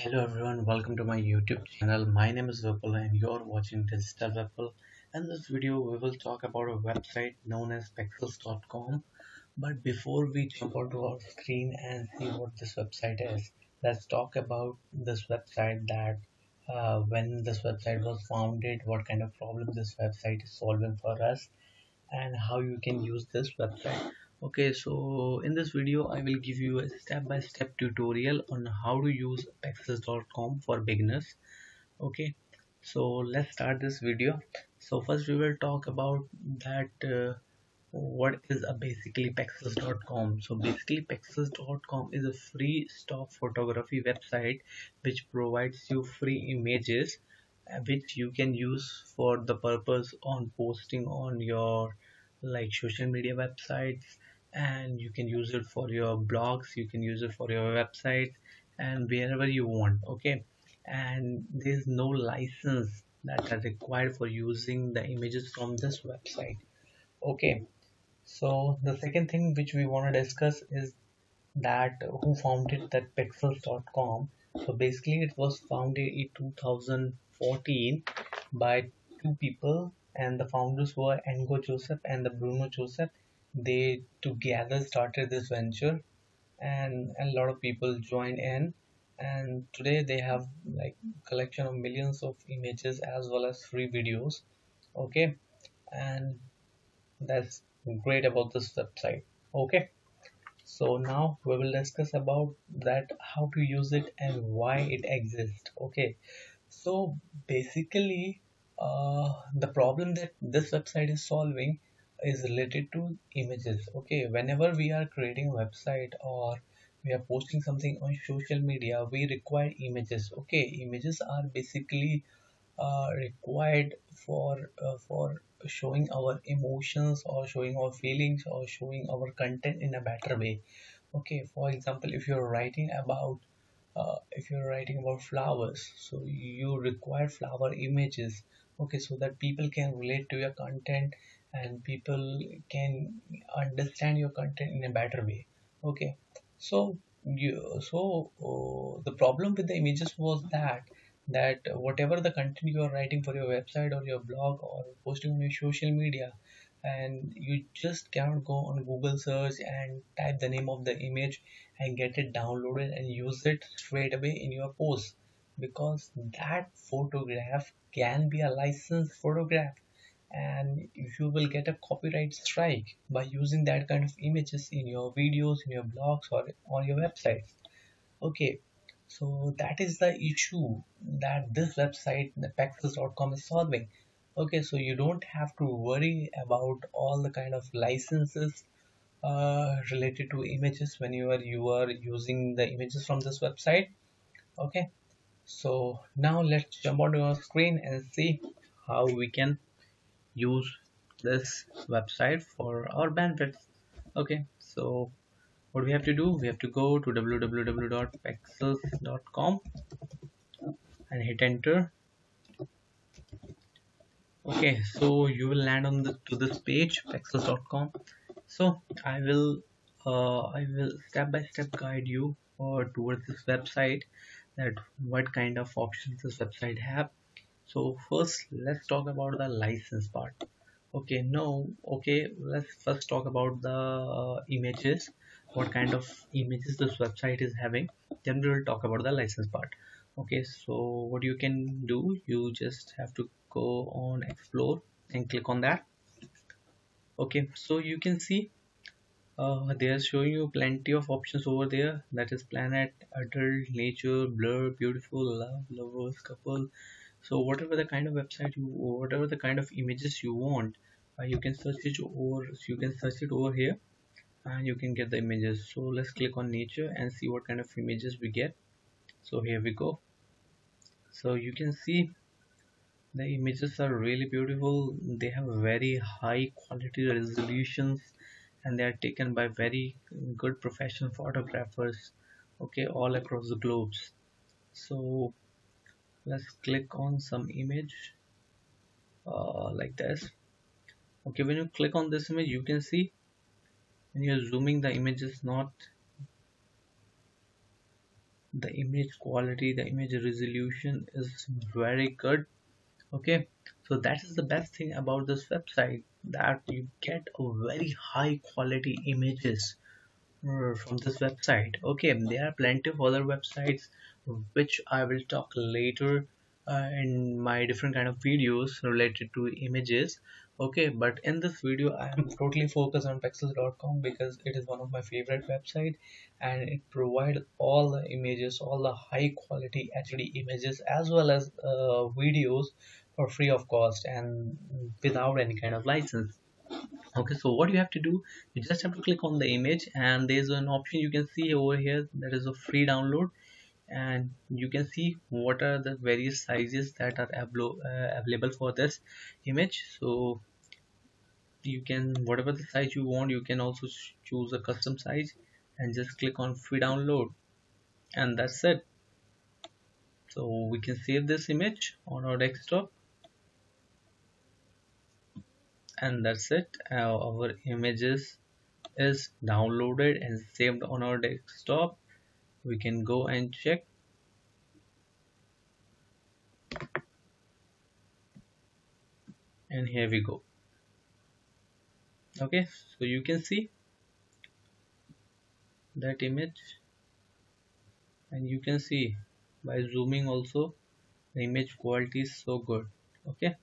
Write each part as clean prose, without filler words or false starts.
Hello everyone, welcome to my YouTube channel. My name is Vipul and you're watching Digital Vipul. In this video, we will talk about a website known as Pexels.com. But before we jump onto our screen and see what this website is, let's talk about this website that when this website was founded, what kind of problem this website is solving for us, and how you can use this website. Okay, so in this video I will give you a step-by-step tutorial on how to use pexels.com for beginners. Okay, so let's start this video. So first we will talk about that what is a basically pexels.com. So basically pexels.com is a free stock photography website which provides you free images which you can use for the purpose on posting on your like social media websites, and you can use it for your blogs, you can use it for your website and wherever you want. Okay, and there's no license that are required for using the images from this website. Okay, so the second thing which we want to discuss is that who founded that pexels.com. So basically it was founded in 2014 by two people, and the founders were Engo Joseph and the Bruno Joseph. They together started this venture and a lot of people joined in, and today they have like collection of millions of images as well as free videos. Okay, and that's great about this website. Okay, so now we will discuss about that how to use it and why it exists. Okay, so basically the problem that this website is solving is related to images. Okay, whenever we are creating a website or we are posting something on social media, we require images. Okay, images are basically required for showing our emotions or showing our feelings or showing our content in a better way. Okay, for example, if you're writing about flowers, so you require flower images. Okay, so that people can relate to your content and people can understand your content in a better way. Okay, so the problem with the images was that whatever the content you are writing for your website or your blog or posting on your social media, and you just cannot go on Google search and type the name of the image and get it downloaded and use it straight away in your post, because that photograph can be a licensed photograph and you will get a copyright strike by using that kind of images in your videos, in your blogs, or on your websites. Okay, so that is the issue that this website, the Pexels.com, is solving. Okay, so you don't have to worry about all the kind of licenses related to images when you are using the images from this website. Okay, so now let's jump onto our screen and see how we can use this website for our benefits. Okay, so what we have to do, we have to go to www.pexels.com and hit enter. Okay, so you will land on to this page, pexels.com. So I will step by step guide you towards this website, that what kind of options this website have. So first let's talk about the license part. Okay, no, okay, let's first talk about the images, what kind of images this website is having, then we will talk about the license part. Okay, so what you can do, you just have to go on explore and click on that. Okay, so you can see they are showing you plenty of options over there, that is planet, adult, nature, blur, beautiful, love, lovers, couple. So whatever the kind of website you, whatever the kind of images you want, you can search it over, you can search it over here and you can get the images. So let's click on nature and see what kind of images we get. So here we go. So you can see the images are really beautiful. They have very high quality resolutions and they are taken by very good professional photographers, okay, all across the globes. So let's click on some image like this. Okay, when you click on this image, you can see when you're zooming, the image is not the image quality, the image resolution is very good. Okay, so that is the best thing about this website, that you get a very high quality images from this website. Okay, there are plenty of other websites which I will talk later in my different kind of videos related to images. Okay, but in this video I am totally focused on pexels.com because it is one of my favorite website, and it provides all the images, all the high quality HD images as well as videos for free of cost and without any kind of license. Okay, so what you have to do, you just have to click on the image, and there's an option you can see over here that is a free download, and you can see what are the various sizes that are available for this image. So you can, whatever the size you want, you can also choose a custom size and just click on free download, and that's it. So we can save this image on our desktop, and that's it. Our images is downloaded and saved on our desktop. We can go and check, and here we go. Okay, so you can see that image, and you can see by zooming also the image quality is so good. Okay,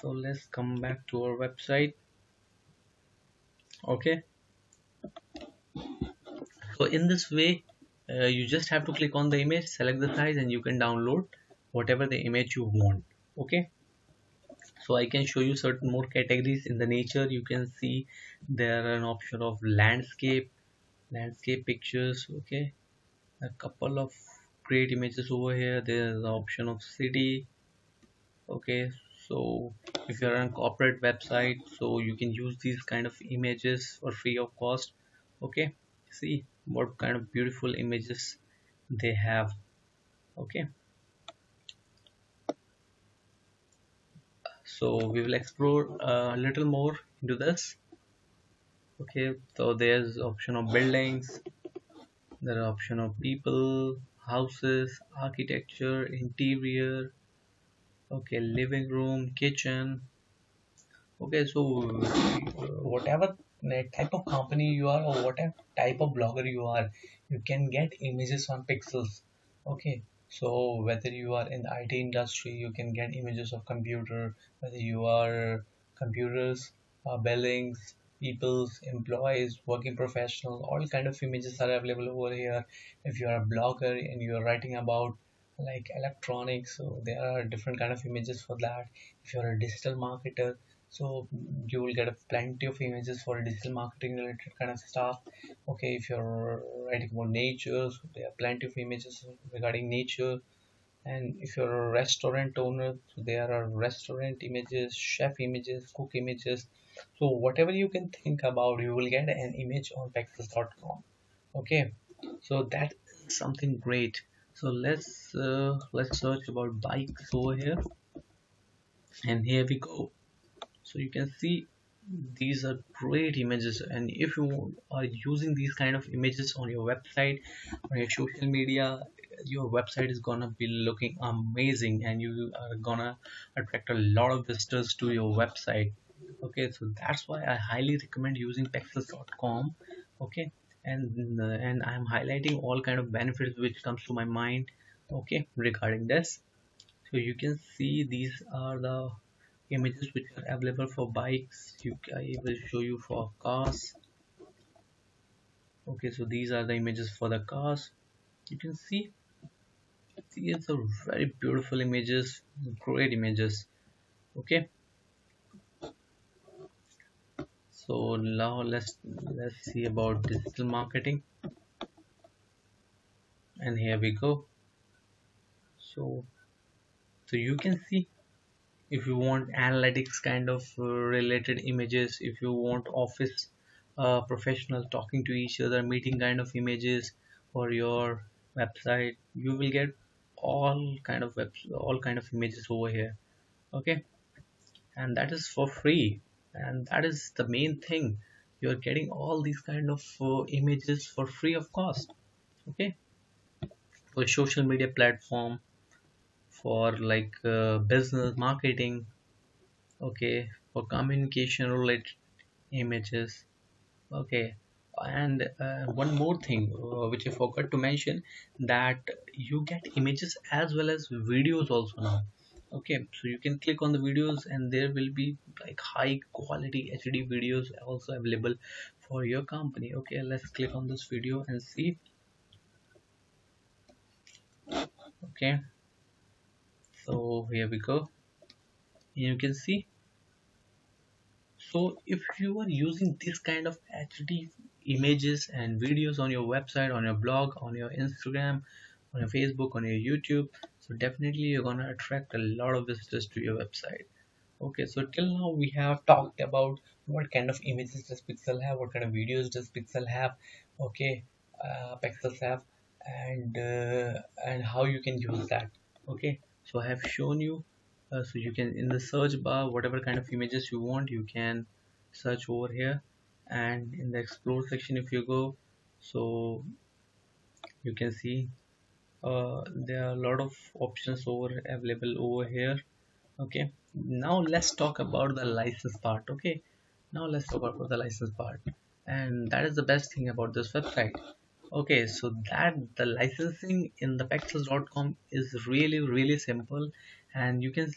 so let's come back to our website. Okay, so in this way you just have to click on the image, select the size, and you can download whatever the image you want. Okay, so I can show you certain more categories. In the nature, you can see there are an option of landscape pictures. Okay, a couple of great images over here. There's the option of city. Okay, so if you're on a corporate website, so you can use these kind of images for free of cost. Okay, see what kind of beautiful images they have. Okay, so we will explore a little more into this. Okay, so there's option of buildings, there are option of people, houses, architecture, interior. Okay, living room, kitchen. Okay, so whatever type of company you are, or whatever type of blogger you are, you can get images on Pexels. Okay, so whether you are in the IT industry, you can get images of computer. Whether you are computers, buildings, people's employees, working professional, all kind of images are available over here. If you are a blogger and you are writing about like electronics, so there are different kind of images for that. If you're a digital marketer, so you will get a plenty of images for digital marketing related kind of stuff. Okay, if you're writing about nature, so there are plenty of images regarding nature. And if you're a restaurant owner, so there are restaurant images, chef images, cook images. So whatever you can think about, you will get an image on pexels.com. Okay, so that is something great. So let's search about bikes over here, and here we go. So you can see these are great images, and if you are using these kind of images on your website, on your social media, your website is gonna be looking amazing, and you are gonna attract a lot of visitors to your website. Okay, so that's why I highly recommend using pexels.com. Okay, and I'm highlighting all kind of benefits which comes to my mind. Okay, regarding this, so you can see these are the images which are available for bikes. I will show you for cars. Okay, so these are the images for the cars. You can see these are very beautiful images, great images. Okay, so now let's see about digital marketing, and here we go. So you can see, if you want analytics kind of related images, if you want office professional talking to each other, meeting kind of images for your website, you will get all kind of images over here. Okay, and that is for free, and that is the main thing. You're getting all these kind of images for free of cost. Okay, for social media platform, for like business marketing, okay, for communication related images, okay. And one more thing which I forgot to mention, that you get images as well as videos also now. Okay, so you can click on the videos and there will be like high quality HD videos also available for your company. Okay, let's click on this video and see. Okay, so here we go. You can see. So if you are using this kind of HD images and videos on your website, on your blog, on your Instagram, on your Facebook, on your YouTube, so definitely you're gonna attract a lot of visitors to your website. Okay, so till now we have talked about what kind of images does Pixel have, what kind of videos does Pixel have, okay, Pexels have, and how you can use that. Okay, so I have shown you, so you can in the search bar whatever kind of images you want, you can search over here, and in the explore section if you go, so you can see there are a lot of options over available over here. Okay, now let's talk about the license part. Okay, now let's talk about the license part, and that is the best thing about this website. Okay, so that the licensing in the pexels.com is really simple, and you can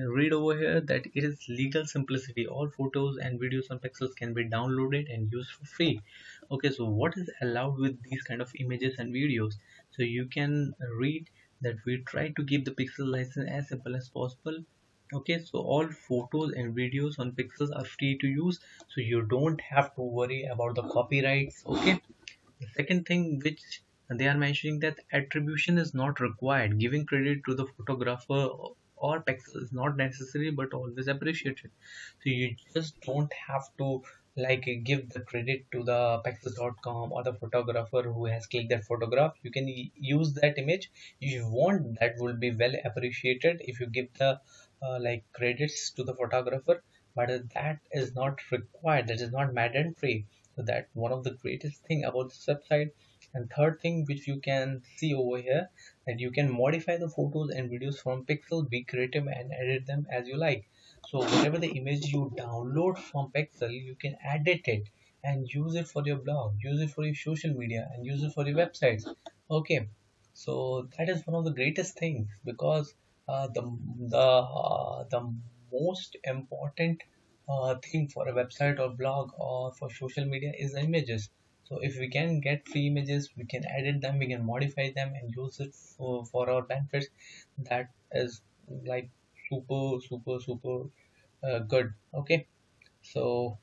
read over here that it is legal simplicity. All photos and videos on Pexels can be downloaded and used for free. Okay, so what is allowed with these kind of images and videos? So you can read that we try to keep the Pexel license as simple as possible. Okay, so all photos and videos on Pexels are free to use, so you don't have to worry about the copyrights. Okay, the second thing which they are mentioning, that attribution is not required. Giving credit to the photographer or Pexel is not necessary but always appreciated. So you just don't have to like give the credit to the pexels.com or the photographer who has clicked that photograph. You can use that image if you want. That will be well appreciated if you give the like credits to the photographer, but that is not required. That is not mandatory. So that one of the greatest thing about this website. And third thing which you can see over here, that you can modify the photos and videos from Pixel, be creative and edit them as you like. So whatever the image you download from Pixel, you can edit it and use it for your blog, use it for your social media, and use it for your websites. Okay, so that is one of the greatest things, because the most important thing for a website or blog or for social media is the images. So if we can get free images, we can edit them, we can modify them and use it for our benefits. That is like super good. Okay, so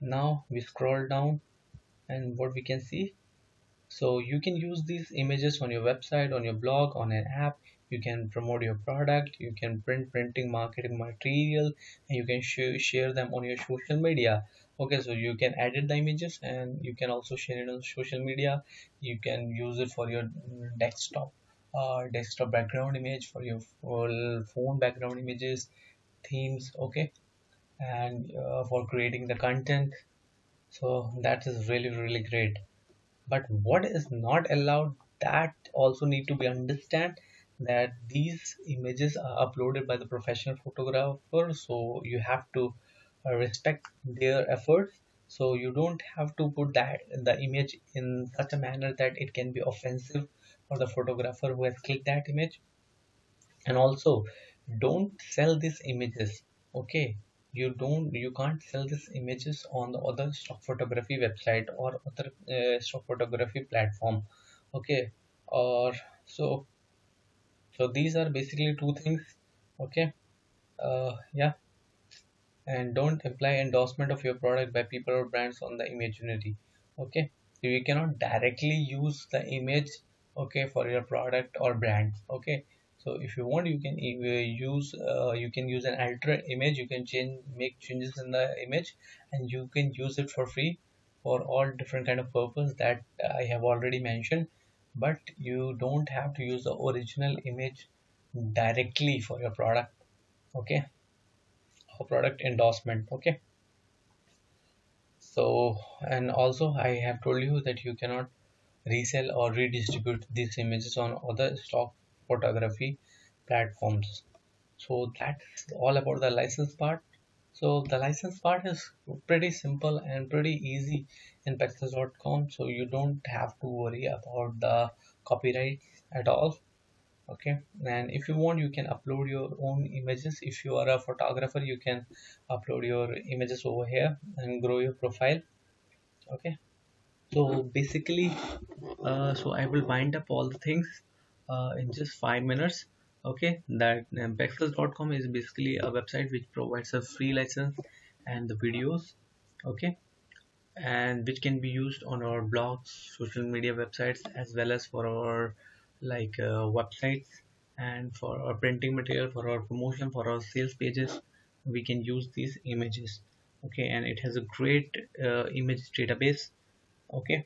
now we scroll down, and what we can see, so you can use these images on your website, on your blog, on an app. You can promote your product, you can printing marketing material, and you can share them on your social media. Okay, so you can edit the images and you can also share it on social media. You can use it for your desktop background image, for your phone background images, themes. Okay, and for creating the content. So that is really great. But what is not allowed, that also need to be understand, that these images are uploaded by the professional photographer, so you have to respect their efforts. So you don't have to put that the image in such a manner that it can be offensive for the photographer who has clicked that image. And also, don't sell these images. Okay, you can't sell these images on the other stock photography website or other stock photography platform. Okay, or so these are basically two things. Okay, yeah. And don't apply endorsement of your product by people or brands on the imaginary. Okay, so you cannot directly use the image, okay, for your product or brand. Okay, so if you want, you can you can use an alter image. You can make changes in the image, and you can use it for free for all different kind of purpose that I have already mentioned. But you don't have to use the original image directly for your product. Okay, or product endorsement. Okay, so, and also I have told you that you cannot resell or redistribute these images on other stock photography platforms. So that's all about the license part. So the license part is pretty simple and pretty easy in Pexels.com. So you don't have to worry about the copyright at all. Okay, and if you want, you can upload your own images. If you are a photographer, you can upload your images over here and grow your profile. Okay, so basically, so I will wind up all the things in just 5 minutes. Okay, that Pexels.com is basically a website which provides a free license and the videos. Okay, and which can be used on our blogs, social media websites, as well as for our websites, and for our printing material, for our promotion, for our sales pages. We can use these images. Okay, and it has a great image database. Okay,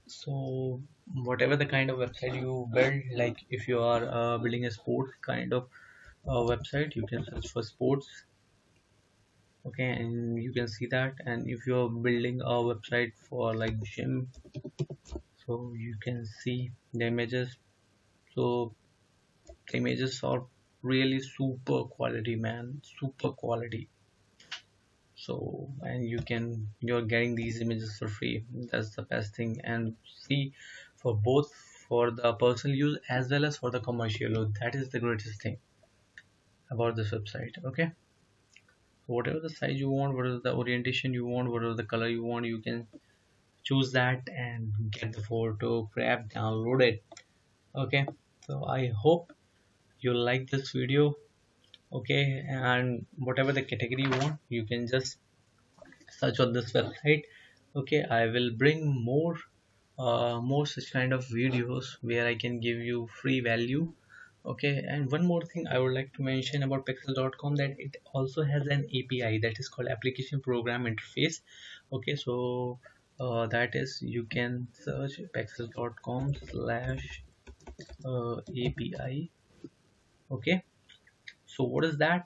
so whatever the kind of website you build, like if you are building a sports kind of website, you can search for sports. Okay, and you can see that. And if you're building a website for like gym, so you can see the images. So the images are really super quality, man, super quality. So, and you're getting these images for free. That's the best thing. And free for both, for the personal use as well as for the commercial use. That is the greatest thing about this website. Okay, whatever the size you want, whatever the orientation you want, whatever the color you want, you can choose that and get the photo, grab, download it. Okay, so I hope you like this video. Okay, and whatever the category you want, you can just search on this website. Okay, I will bring more such kind of videos where I can give you free value. Okay, and one more thing I would like to mention about Pexels.com, that it also has an API that is called application program interface. Okay, so that is, you can search Pexels.com slash API. Okay, so what is that?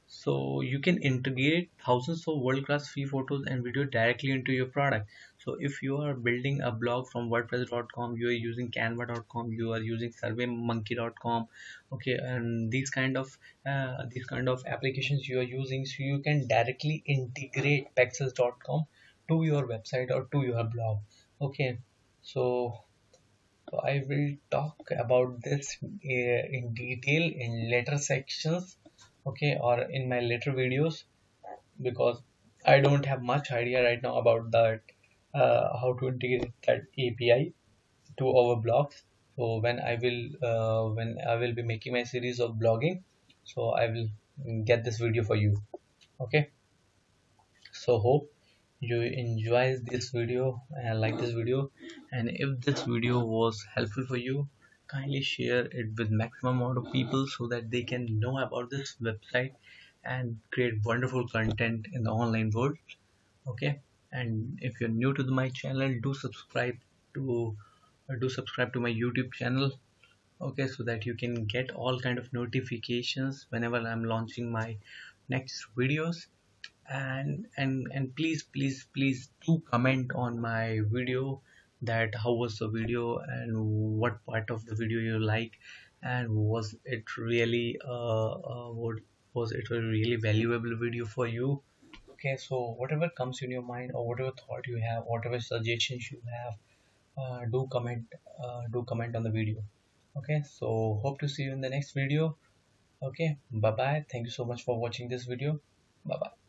So you can integrate thousands of world-class free photos and video directly into your product. So if you are building a blog from wordpress.com, you are using canva.com, you are using surveymonkey.com. Okay, and these kind of applications you are using, so you can directly integrate pexels.com to your website or to your blog. Okay, so I will talk about this in detail in later sections, okay, or in my later videos, because I don't have much idea right now about that, how to integrate that API to our blogs. So when I will be making my series of blogging, so I will get this video for you. Okay, so hope you enjoy this video and like this video. And if this video was helpful for you, kindly share it with maximum amount of people so that they can know about this website and create wonderful content in the online world. Okay, and if you're new to my channel, to do subscribe to my YouTube channel. Okay, so that you can get all kind of notifications whenever I'm launching my next videos. And please do comment on my video, that how was the video and what part of the video you like, and was it a really valuable video for you. Okay, so whatever comes in your mind, or whatever thought you have, whatever suggestions you have, do comment on the video. Okay, so hope to see you in the next video. Okay, bye bye, thank you so much for watching this video. Bye bye.